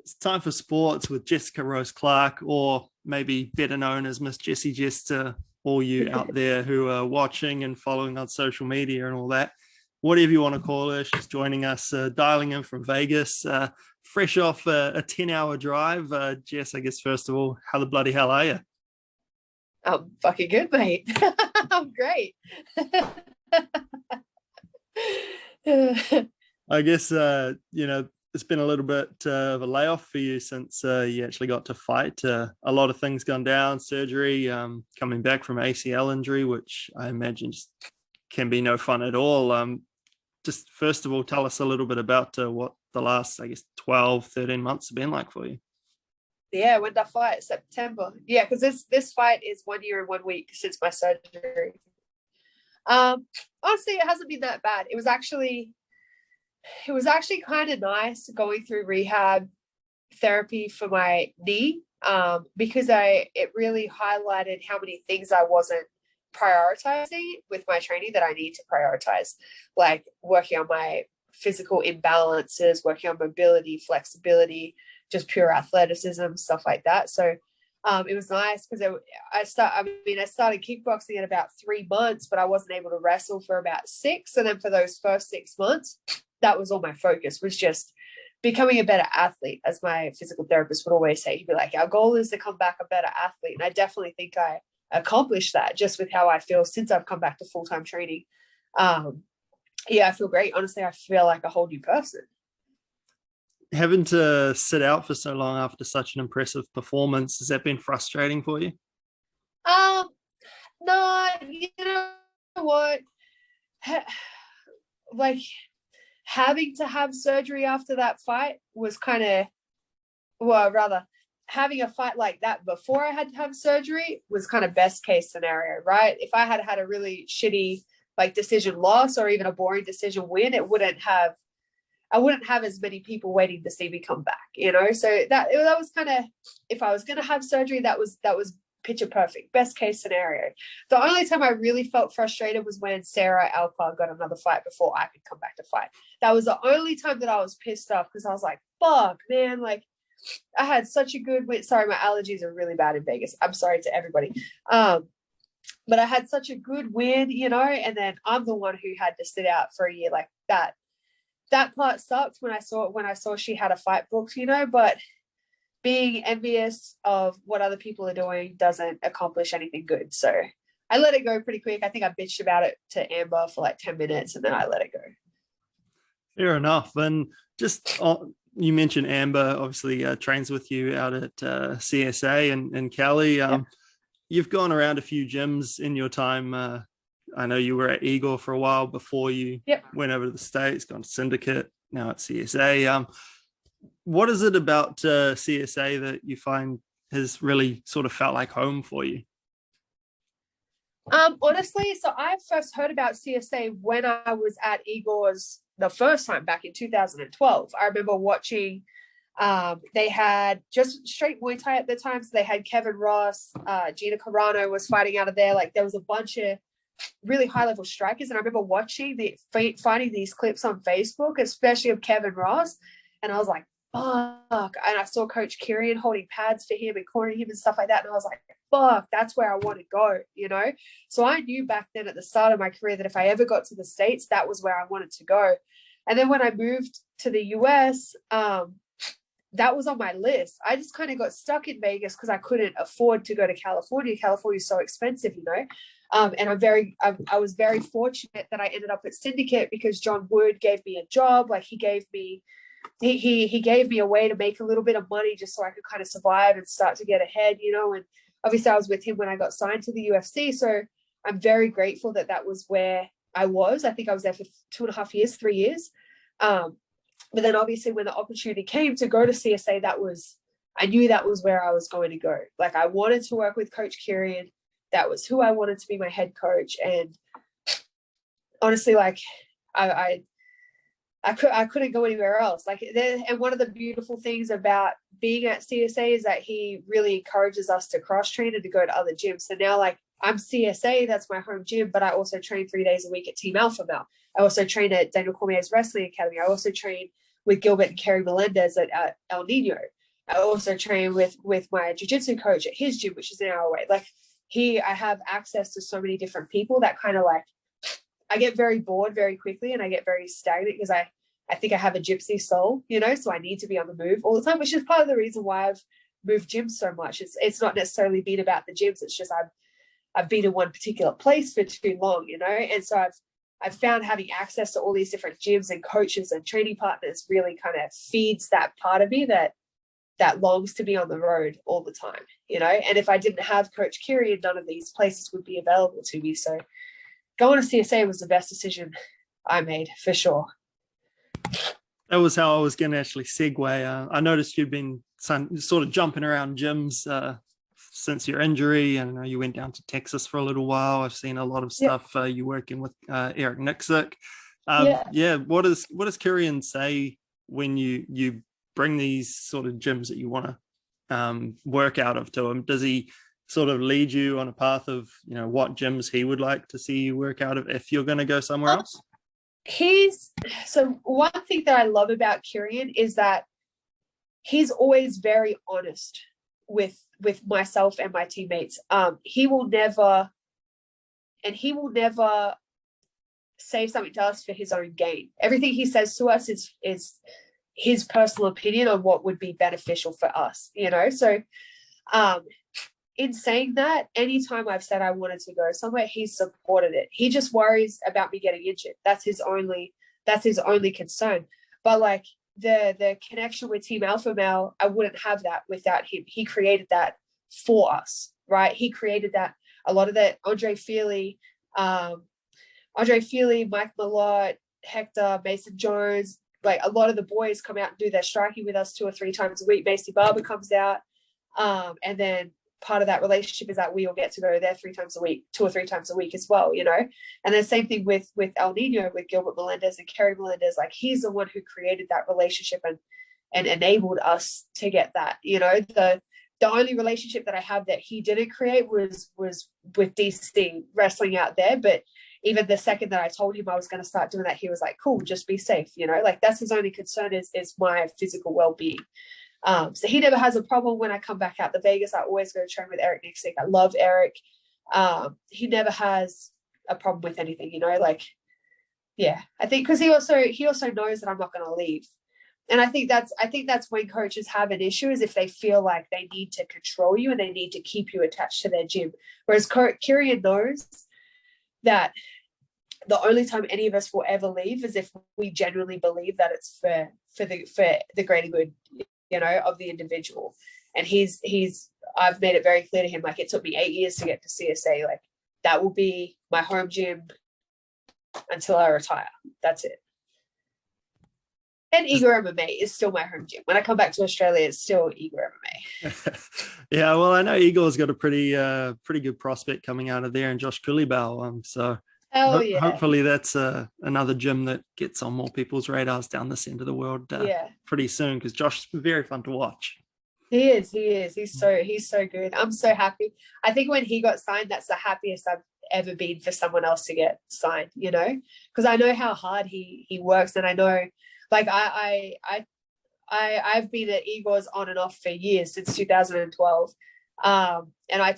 It's time for sports with Jessica Rose Clark, or maybe better known as Miss Jessie Jess to all you out there who are watching and following on social media and all that. Whatever you want to call her, she's joining us, dialing in from Vegas, fresh off a 10-hour drive. Jess, I guess, first of all, how the bloody hell are you? I'm fucking good, mate. I'm great. I guess, it's been a little bit of a layoff for you since you actually got to fight. A lot of things gone down, surgery, coming back from ACL injury, which I imagine just can be no fun at all. Just first of all, tell us a little bit about what the last, 12, 13 months have been like for you. Yeah, when did I fight? September. Yeah, because this fight is 1 year and 1 week since my surgery. Honestly, it hasn't been that bad. It was actually kind of nice going through rehab therapy for my knee, because it really highlighted how many things I wasn't prioritizing with my training that I need to prioritize, like working on my physical imbalances, working on mobility, flexibility, just pure athleticism, stuff like that. So it was nice because I started kickboxing in about 3 months, but I wasn't able to wrestle for about 6. And then for those first 6 months, that was all my focus, was just becoming a better athlete. As my physical therapist would always say, he'd be like, our goal is to come back a better athlete. And I definitely think I accomplished that just with how I feel since I've come back to full-time training. Yeah, I feel great. Honestly, I feel like a whole new person. Having to sit out for so long after such an impressive performance, has that been frustrating for you? No, you know what? Like, having to have surgery after that fight was rather having a fight like that before I had to have surgery was kind of best case scenario, right? If I had had a really shitty decision loss or even a boring decision win, I wouldn't have as many people waiting to see me come back, So that was kind of, if I was going to have surgery, that was picture perfect, best case scenario. The only time I really felt frustrated was when Sarah Alpar got another fight before I could come back to fight. That was the only time that I was pissed off, because I was like, fuck, man, I had such a good win. Sorry, my allergies are really bad in Vegas. I'm sorry to everybody. But I had such a good win, and then I'm the one who had to sit out for a year like that. That part sucked when I saw she had a fight booked, but being envious of what other people are doing doesn't accomplish anything good. So I let it go pretty quick. I think I bitched about it to Amber for 10 minutes and then I let it go. Fair enough. And just you mentioned Amber obviously trains with you out at CSA and Cali. You've gone around a few gyms in your time. I know you were at Igor for a while before you went over to the States, gone to Syndicate, now at CSA. What is it about CSA that you find has really sort of felt like home for you? Honestly, so I first heard about CSA when I was at Igor's the first time back in 2012. I remember watching, they had just straight Muay Thai at the time. So they had Kevin Ross, Gina Carano was fighting out of there. There was a bunch of really high level strikers. And I remember finding these clips on Facebook, especially of Kevin Ross. And I was like, fuck. And I saw Coach Kirian holding pads for him and cornering him and stuff like that. And I was like, fuck, that's where I want to go, So I knew back then at the start of my career that if I ever got to the States, that was where I wanted to go. And then when I moved to the US, that was on my list. I just kind of got stuck in Vegas because I couldn't afford to go to California. California is so expensive, And I was very fortunate that I ended up at Syndicate because John Wood gave me a job. He gave me a way to make a little bit of money just so I could kind of survive and start to get ahead, and obviously I was with him when I got signed to the UFC. So I'm very grateful that was where I was. I think I was there for 2.5 years, 3 years. But then obviously when the opportunity came to go to CSA, I knew that was where I was going to go. I wanted to work with Coach Kirian. That was who I wanted to be my head coach. And honestly, I couldn't go anywhere else. And one of the beautiful things about being at CSA is that he really encourages us to cross train and to go to other gyms. So now I'm CSA, that's my home gym, but I also train 3 days a week at Team Alpha Male. I also train at Daniel Cormier's Wrestling Academy. I also train with Gilbert and Kerry Melendez at El Nino. I also train with my jiu-jitsu coach at his gym, which is an hour away. Like I have access to so many different people that kind of like, I get very bored very quickly and I get very stagnant because I think I have a gypsy soul, you know, so I need to be on the move all the time, which is part of the reason why I've moved gyms so much. It's not necessarily been about the gyms. It's just I've been in one particular place for too long, you know, and so I've found having access to all these different gyms and coaches and training partners really kind of feeds that part of me that longs to be on the road all the time, you know. And if I didn't have Coach Kirian, none of these places would be available to me. So going to CSA was the best decision I made for sure. That was how I was going to actually segue. I noticed you've been sort of jumping around gyms since your injury. I know you went down to Texas for a little while. I've seen a lot of stuff. You working with Eric Nixick. What does Kirian say when you bring these sort of gyms that you want to work out of to him? Does he sort of lead you on a path of, you know, what gyms he would like to see you work out of if you're going to go somewhere else? So one thing that I love about Kirian is that he's always very honest with myself and my teammates. He will never say something to us for his own gain. Everything he says to us is his personal opinion on what would be beneficial for us, you know. So in saying that, anytime I've said I wanted to go somewhere, he's supported it. He just worries about me getting injured. That's his only concern. But like the connection with Team Alpha Male, I wouldn't have that without him. He created that for us, right? He created that. A lot of that, Andre Feely, Mike Malott, Hector, Mason Jones, like a lot of the boys come out and do their striking with us 2 or 3 times a week. Macy Barber comes out. And then part of that relationship is that we all get to go there 3 times a week, 2 or 3 times a week as well, you know. And the same thing with El Nino, with Gilbert Melendez and Kerry Melendez. Like he's the one who created that relationship and enabled us to get that, you know. The only relationship that I have that he didn't create was with DC wrestling out there. But even the second that I told him I was going to start doing that, he was like, cool, just be safe, you know. Like that's his only concern is my physical well-being. So he never has a problem when I come back out to Vegas. I always go to train with Eric Nixick. I love Eric. He never has a problem with anything, you know, like, yeah, I think because he also knows that I'm not going to leave. And I think that's when coaches have an issue, is if they feel like they need to control you and they need to keep you attached to their gym. Whereas Kirian knows that the only time any of us will ever leave is if we genuinely believe that it's for the greater good, you know, of the individual. And I've made it very clear to him, like, it took me 8 years to get to CSA. Like that will be my home gym until I retire. That's it. And Igor MMA is still my home gym. When I come back to Australia, it's still Igor MMA. Yeah, well, I know Igor's got a pretty good prospect coming out of there, and Josh Culibao. So hopefully that's another gym that gets on more people's radars down this end of the world pretty soon, because Josh is very fun to watch. He is. He's so good. I'm so happy. I think when he got signed, that's the happiest I've ever been for someone else to get signed, you know, because I know how hard he works, and I know, like, I've been at Igor's on and off for years, since 2012. And I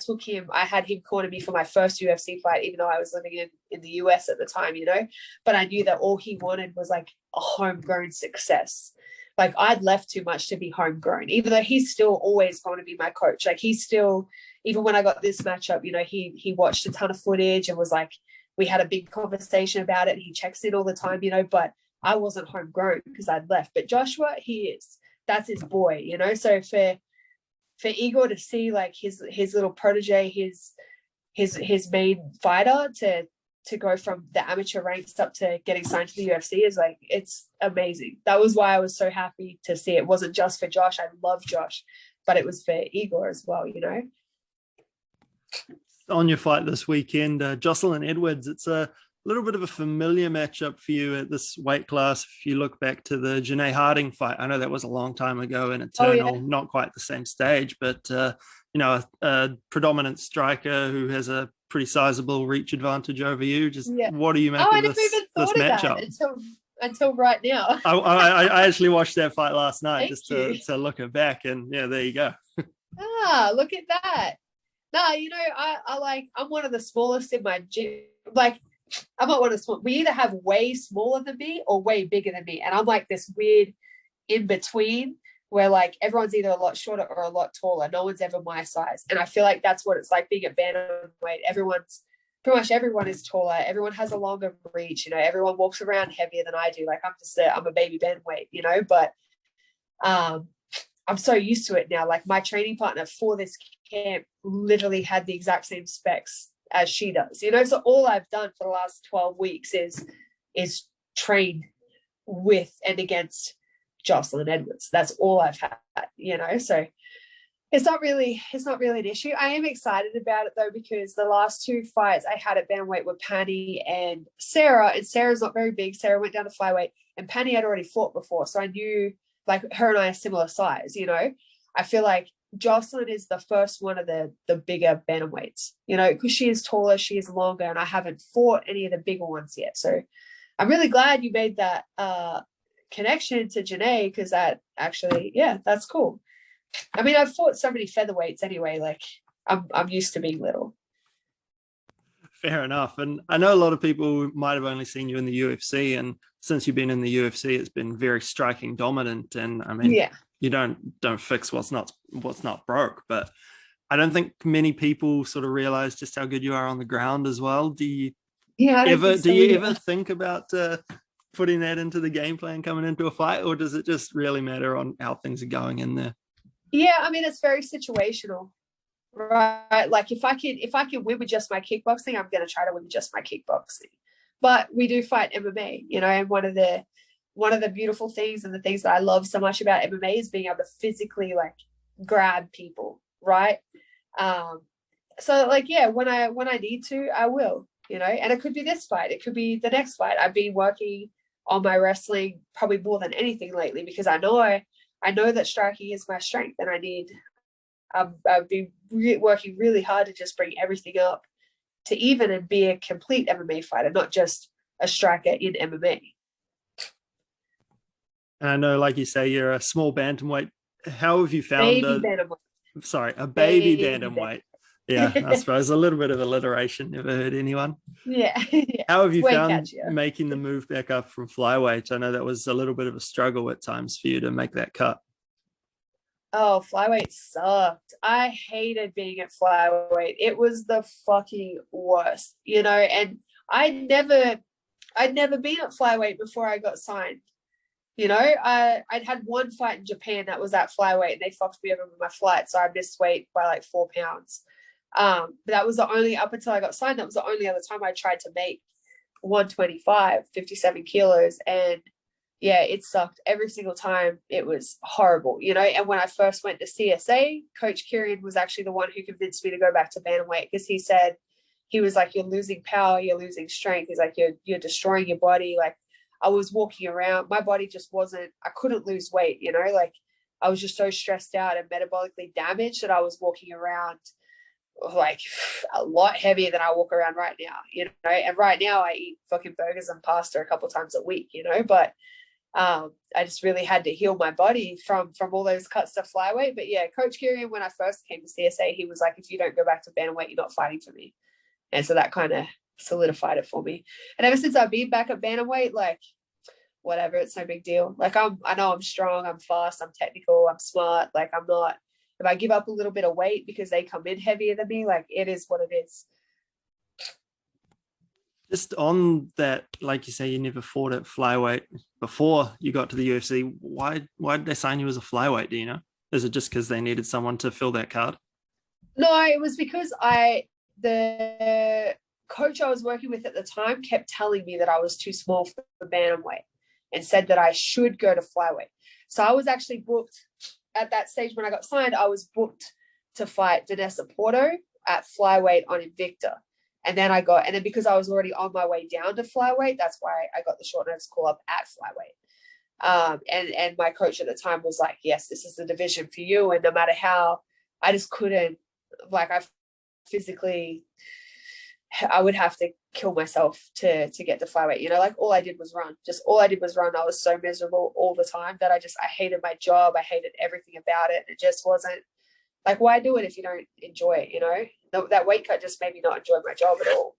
had him corner me for my first UFC fight, even though I was living in the US at the time, you know, but I knew that all he wanted was like a homegrown success. Like I'd left too much to be homegrown, even though he's still always going to be my coach. Like he's still, even when I got this matchup, you know, he watched a ton of footage and was like, we had a big conversation about it. And he checks in all the time, you know, but I wasn't homegrown because I'd left. But Joshua, he is. That's his boy, you know. So for Igor to see like his little protege, his main fighter to go from the amateur ranks up to getting signed to the UFC is like, it's amazing. That was why I was so happy to see it. It wasn't just for Josh. I love Josh, but it was for Igor as well, you know. On your fight this weekend, Joselyne Edwards, it's a little bit of a familiar matchup for you at this weight class. If you look back to the Janae Harding fight, I know that was a long time ago in Eternal, not quite the same stage, but you know, a predominant striker who has a pretty sizable reach advantage over you. Just what do you make of this matchup? until right now. I actually watched that fight last night just you. to look it back, and yeah, there you go. Look at that. No, you know, I'm one of the smallest in my gym. Like, I'm not one of the small. We either have way smaller than me or way bigger than me, and I'm like this weird in between where like everyone's either a lot shorter or a lot taller. No one's ever my size, and I feel like that's what it's like being a bantamweight. Pretty much everyone is taller. Everyone has a longer reach. You know, everyone walks around heavier than I do. Like I'm a baby bantamweight. You know, but I'm so used to it now. Like my training partner for this camp literally had the exact same specs as she does, you know. So all I've done for the last 12 weeks is train with and against Joselyne Edwards. That's all I've had, you know. So it's not really an issue. I am excited about it though, because the last two fights I had at bantamweight were Pani and Sarah, and Sarah's not very big. Sarah went down to flyweight, and Pani had already fought before, so I knew like her and I are similar size, you know. I feel like Joselyne is the first one of the bigger bantamweights, you know, because she is taller, she is longer, and I haven't fought any of the bigger ones yet. So I'm really glad you made that connection to Janae, because that actually, yeah, that's cool. I mean, I've fought so many featherweights anyway. Like I'm used to being little. Fair enough. And I know a lot of people might have only seen you in the UFC, and since you've been in the UFC, it's been very striking dominant. And I mean, yeah, you don't fix what's not broke, but I don't think many people sort of realize just how good you are on the ground as well. Do you ever think about putting that into the game plan coming into a fight, or does it just really matter on how things are going in there? Yeah, I mean, it's very situational, right? Like if I can win with just my kickboxing, I'm going to try to win with just my kickboxing. But we do fight MMA, you know, and one of the beautiful things and the things that I love so much about MMA is being able to physically like grab people, right? So like, yeah, when I need to, I will, you know, and it could be this fight, it could be the next fight. I've been working on my wrestling probably more than anything lately, because I know that striking is my strength, and I've been working really hard to just bring everything up to even and be a complete MMA fighter, not just a striker in MMA. And I know, like you say, you're a small bantamweight. How have you found Baby bantamweight. Sorry, a baby bantamweight. Yeah, I suppose a little bit of alliteration. Never heard anyone. Yeah. How have you found making the move back up from flyweight? I know that was a little bit of a struggle at times for you to make that cut. Oh, flyweight sucked. I hated being at flyweight. It was the fucking worst, you know, and I'd never been at flyweight before I got signed. You know, I'd had one fight in Japan that was at flyweight, and they fucked me over with my flight, so I missed weight by like 4 pounds. But that was the only, up until I got signed, that was the only other time I tried to make 125, 57 kilos. And yeah, it sucked every single time. It was horrible, you know. And when I first went to CSA, Coach Kirian was actually the one who convinced me to go back to bantamweight, because he was like, you're losing power, you're losing strength. He's like, you're destroying your body. Like, I was walking around, my body just wasn't, I couldn't lose weight, you know, like I was just so stressed out and metabolically damaged that I was walking around like a lot heavier than I walk around right now, you know. And right now I eat fucking burgers and pasta a couple times a week, you know. But I just really had to heal my body from all those cuts to flyweight. But yeah, Coach Kirian, when I first came to CSA, he was like, if you don't go back to bantamweight, you're not fighting for me. And so that kind of solidified it for me. And ever since I've been back at bantamweight, like whatever, it's no big deal. Like I know I'm strong, I'm fast, I'm technical, I'm smart. Like I'm not, if I give up a little bit of weight because they come in heavier than me, like it is what it is. Just on that, like you say, you never fought at flyweight before you got to the UFC. Why did they sign you as a flyweight? Do you know? Is it just because they needed someone to fill that card? No, it was because the coach I was working with at the time kept telling me that I was too small for bantamweight and said that I should go to flyweight. So I was actually booked at that stage when I got signed. I was booked to fight Vanessa Porto at flyweight on Invicta. And then because I was already on my way down to flyweight, that's why I got the short notice call up at flyweight. And my coach at the time was like, yes, this is the division for you. And no matter how, I just couldn't, like, I would have to kill myself to get to flyweight. You know, like all I did was run. Just all I did was run. I was so miserable all the time that I hated my job. I hated everything about it. It just wasn't like, why do it if you don't enjoy it? You know, that weight cut just made me not enjoy my job at all.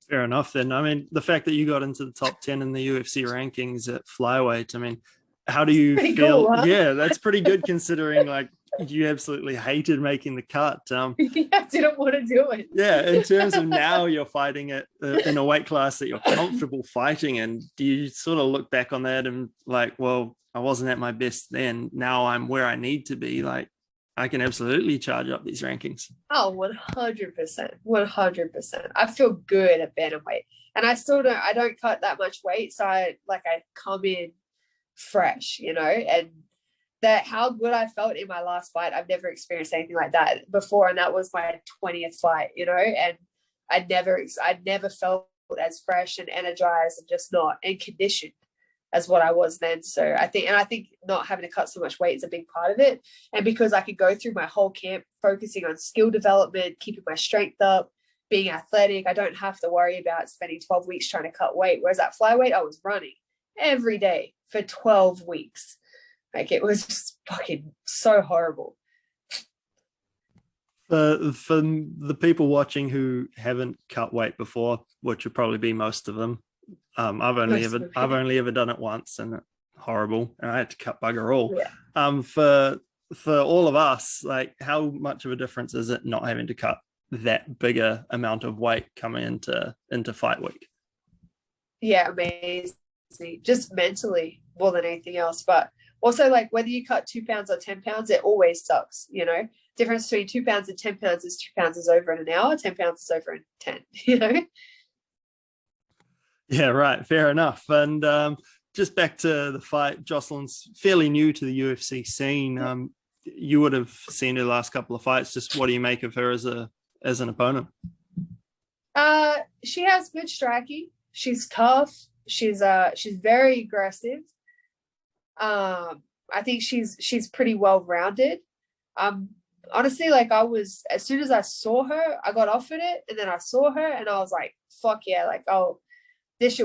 Fair enough then. I mean, the fact that you got into the top 10 in the UFC rankings at flyweight, I mean, how do you feel? Cool, huh? Yeah, that's pretty good considering like you absolutely hated making the cut. I didn't want to do it. Yeah, in terms of now you're fighting it in a weight class that you're comfortable fighting in, do you sort of look back on that and like, well, I wasn't at my best then. Now I'm where I need to be. Like, I can absolutely charge up these rankings. Oh, 100%. 100%. I feel good at bantamweight. And I don't cut that much weight. So I come in fresh, you know, and that how good I felt in my last fight. I've never experienced anything like that before. And that was my 20th fight, you know, and I'd never felt as fresh and energized and just not and conditioned as what I was then. So I think not having to cut so much weight is a big part of it. And because I could go through my whole camp focusing on skill development, keeping my strength up, being athletic, I don't have to worry about spending 12 weeks trying to cut weight. Whereas at flyweight, I was running every day for 12 weeks. Like it was just fucking so horrible. For the people watching who haven't cut weight before, which would probably be most of them, I've only ever done it once, and it's horrible, and I had to cut bugger all. Yeah. For all of us, like how much of a difference is it not having to cut that bigger amount of weight coming into fight week? Yeah, amazing. Just mentally more than anything else, but also like whether you cut 2 pounds or 10 pounds, it always sucks. You know, difference between 2 pounds and 10 pounds is 2 pounds is over in an hour, 10 pounds is over in 10. You know. Yeah, right. Fair enough. And just back to the fight, Joselyne's fairly new to the UFC scene. You would have seen her last couple of fights. Just what do you make of her as an opponent? She has good striking. She's tough. She's very aggressive. I think she's pretty well rounded. Honestly, like as soon as I saw her, I got offered it, and then I saw her, and I was like, "Fuck yeah!" Like, oh.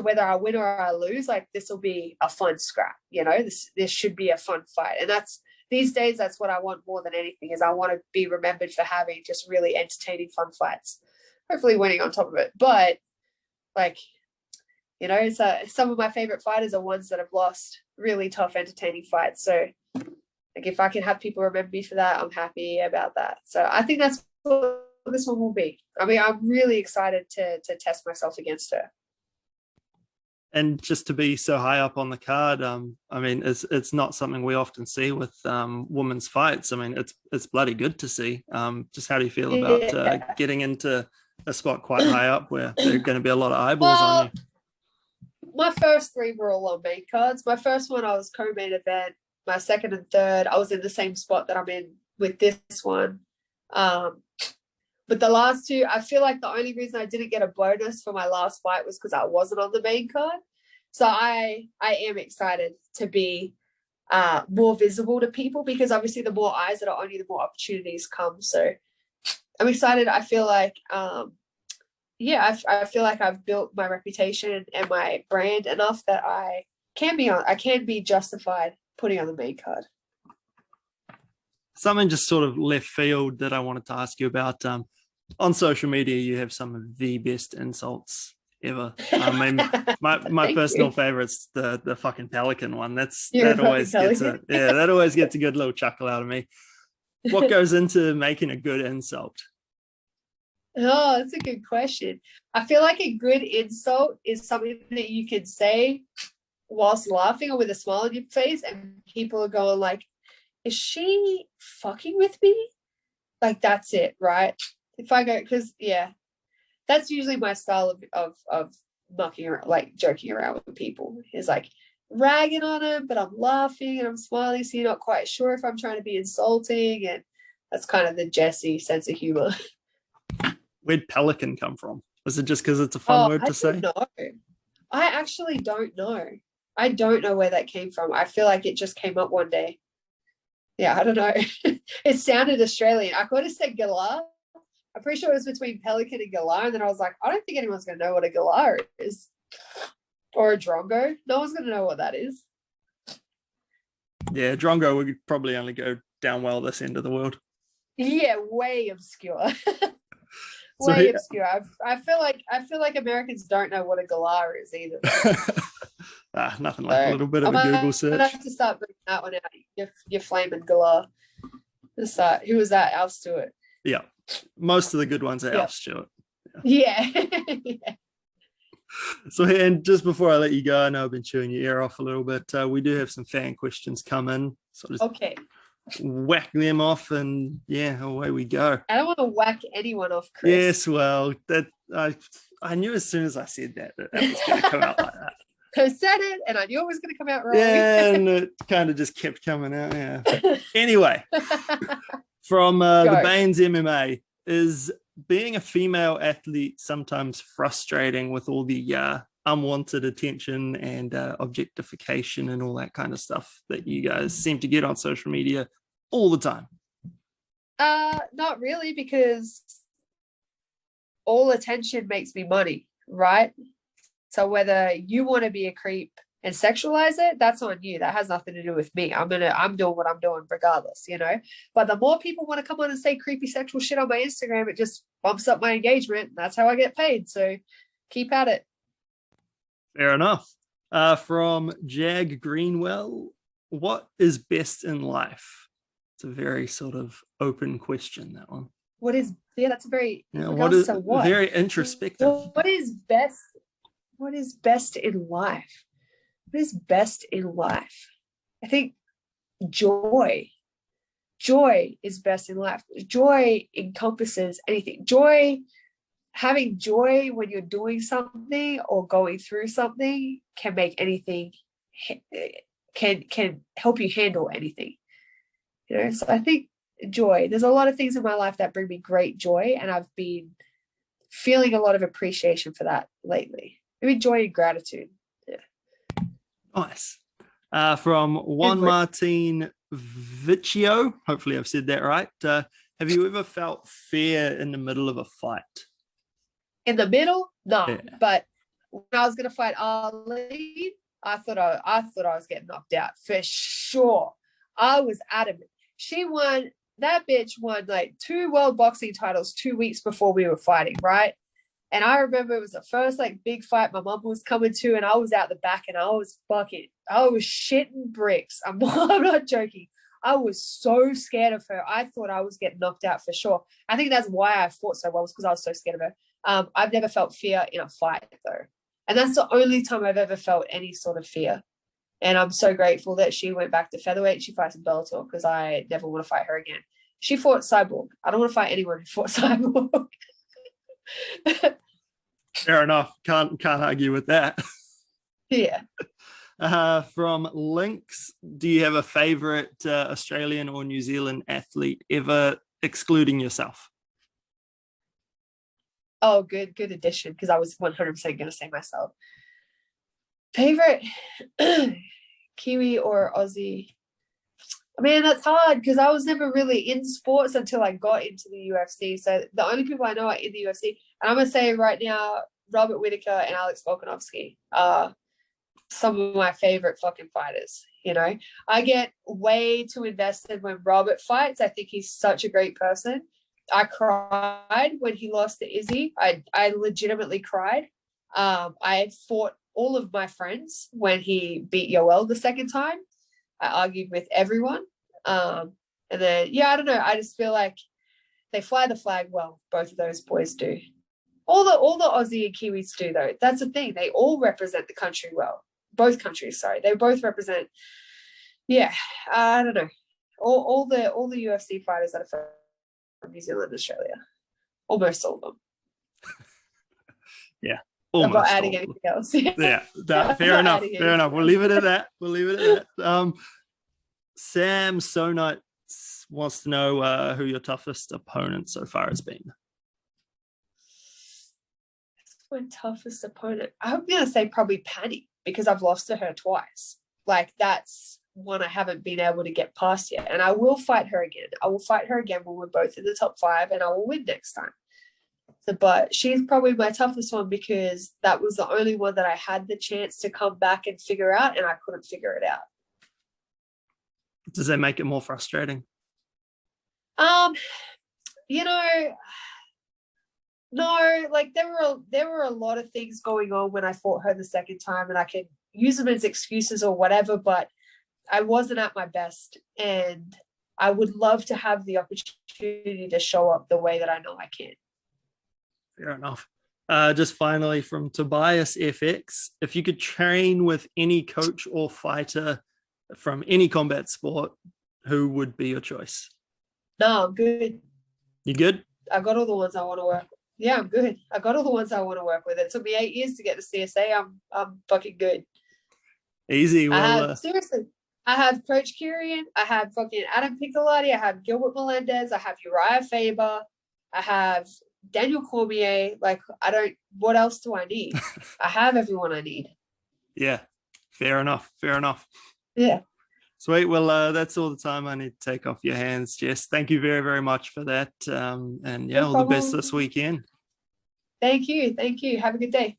Whether I win or I lose, like this will be a fun scrap, you know, this should be a fun fight. And these days, that's what I want more than anything is I want to be remembered for having just really entertaining, fun fights, hopefully winning on top of it. But like, you know, some of my favorite fighters are ones that have lost really tough, entertaining fights. So like if I can have people remember me for that, I'm happy about that. So I think that's what this one will be. I mean, I'm really excited to test myself against her. And just to be so high up on the card, I mean, it's not something we often see with women's fights. I mean, it's bloody good to see. Just how do you feel about getting into a spot quite high up where there are going to be a lot of eyeballs on you? My first 3 were all on main cards. My first one, I was co-main event. My second and third, I was in the same spot that I'm in with this one. But the last 2, I feel like the only reason I didn't get a bonus for my last fight was because I wasn't on the main card. So I am excited to be more visible to people because obviously the more eyes that are on you, the more opportunities come. So I'm excited. I feel like, I feel like I've built my reputation and my brand enough that I can be justified putting on the main card. Something just sort of left field that I wanted to ask you about. On social media, you have some of the best insults ever. I mean, my personal favorite's the fucking pelican one. That always gets a good little chuckle out of me. What goes into making a good insult? Oh, that's a good question. I feel like a good insult is something that you can say whilst laughing or with a smile on your face, and people are going like, "Is she fucking with me?" Like that's it, right? If I go, because that's usually my style of mucking around, like joking around with people. Is like ragging on them, but I'm laughing and I'm smiling, so you're not quite sure if I'm trying to be insulting, and that's kind of the Jessie sense of humor. Where'd pelican come from? Was it just because it's a fun word to say? No, I actually don't know. I don't know where that came from. I feel like it just came up one day. Yeah, I don't know. It sounded Australian. I could have said galah. I'm pretty sure it was between Pelican and Galar, and then I was like, I don't think anyone's going to know what a Galar is. Or a Drongo. No one's going to know what that is. Yeah, Drongo would probably only go down well this end of the world. Yeah, way obscure. So, way obscure. I feel like Americans don't know what a Galar is either. Nothing like a little bit of a Google search. I have to start bringing that one out. Your flaming Galar. Who was that? Al Stewart. Yeah, most of the good ones are Al Stewart. Yeah. So, and just before I let you go, I know I've been chewing your ear off a little bit. We do have some fan questions come in. So just whack them off and away we go. I don't want to whack anyone off, Chris. Yes, well, that I knew as soon as I said that was going to come out like that. I said it and I knew it was going to come out wrong. Yeah, and it kind of just kept coming out. Yeah. Anyway, from the Baines MMA, is being a female athlete sometimes frustrating with all the unwanted attention and objectification and all that kind of stuff that you guys seem to get on social media all the time? Not really, because all attention makes me money, right? So whether you want to be a creep and sexualize it, that's on you. That has nothing to do with me. I'm doing what I'm doing regardless, But the more people want to come on and say creepy sexual shit on my Instagram, it just bumps up my engagement. That's how I get paid. So keep at it. Fair enough. From Jag Greenwell, what is best in life? It's a very sort of open question, that one. That's a very very introspective. What is best? What is best in life? What is best in life? I think joy. Joy is best in life. Joy encompasses anything. Having joy when you're doing something or going through something can make anything, can help you handle anything. So I think joy. There's a lot of things in my life that bring me great joy, and I've been feeling a lot of appreciation for that lately. Maybe joy and gratitude. Yeah. Nice. From Juan Martin Vicchio, hopefully I've said that right. Have you ever felt fear in the middle of a fight? In the middle? No. Yeah. But when I was going to fight Ali, I thought I was getting knocked out for sure. I was adamant. That bitch won like 2 world boxing titles 2 weeks before we were fighting, right? And I remember it was the first like big fight my mom was coming to, and I was out the back and I was shitting bricks. I'm not joking. I was so scared of her. I thought I was getting knocked out for sure. I think that's why I fought so well, was because I was so scared of her. I've never felt fear in a fight though. And that's the only time I've ever felt any sort of fear. And I'm so grateful that she went back to featherweight. She fights in Bellator, because I never want to fight her again. She fought Cyborg. I don't want to fight anyone who fought Cyborg. Fair enough. Can't argue with that. Yeah. From Lynx, do you have a favorite Australian or New Zealand athlete ever, excluding yourself? Oh, good addition, because I was 100% going to say myself. Favorite Kiwi or Aussie? Man, that's hard, because I was never really in sports until I got into the UFC. So the only people I know are in the UFC. And I'm going to say right now, Robert Whittaker and Alex Volkanovski are some of my favorite fucking fighters. I get way too invested when Robert fights. I think he's such a great person. I cried when he lost to Izzy. I legitimately cried. I had fought all of my friends when he beat Yoel the second time. I argued with everyone. And then, I don't know. I just feel like they fly the flag well. Both of those boys do. All the Aussie and Kiwis do, though. That's the thing. They all represent the country well. Both countries, sorry. They both represent, I don't know. All the UFC fighters that are from New Zealand, Australia. Almost all of them. Yeah. I'm not adding anything else. Fair enough. Fair enough. We'll leave it at that. Sam Sonite wants to know who your toughest opponent so far has been. My toughest opponent, I'm gonna say probably Patty, because I've lost to her twice. Like, that's one I haven't been able to get past yet, and I will fight her again. I will fight her again when we're both in the top 5, and I will win next time. But she's probably my toughest one because that was the only one that I had the chance to come back and figure out, and I couldn't figure it out. Does that make it more frustrating? You know, no, like there were a lot of things going on when I fought her the second time, and I can use them as excuses or whatever, but I wasn't at my best, and I would love to have the opportunity to show up the way that I know I can. Fair enough. Just finally from Tobias FX, if you could train with any coach or fighter from any combat sport, who would be your choice? No, I'm good. You good? I got all the ones I want to work with. Yeah, I'm good. I got all the ones I want to work with. It took me 8 years to get to CSA. I'm fucking good. Easy. Well, seriously, I have Coach Kirian. I have fucking Adam Piccolotti. I have Gilbert Melendez. I have Uriah Faber. I have Daniel Cormier. Like, what else do I need? I have everyone I need. Yeah, fair enough. Yeah. Sweet. Well, that's all the time I need to take off your hands, Jess. Thank you very, very much for that. And yeah, all the best this weekend. Thank you. Have a good day.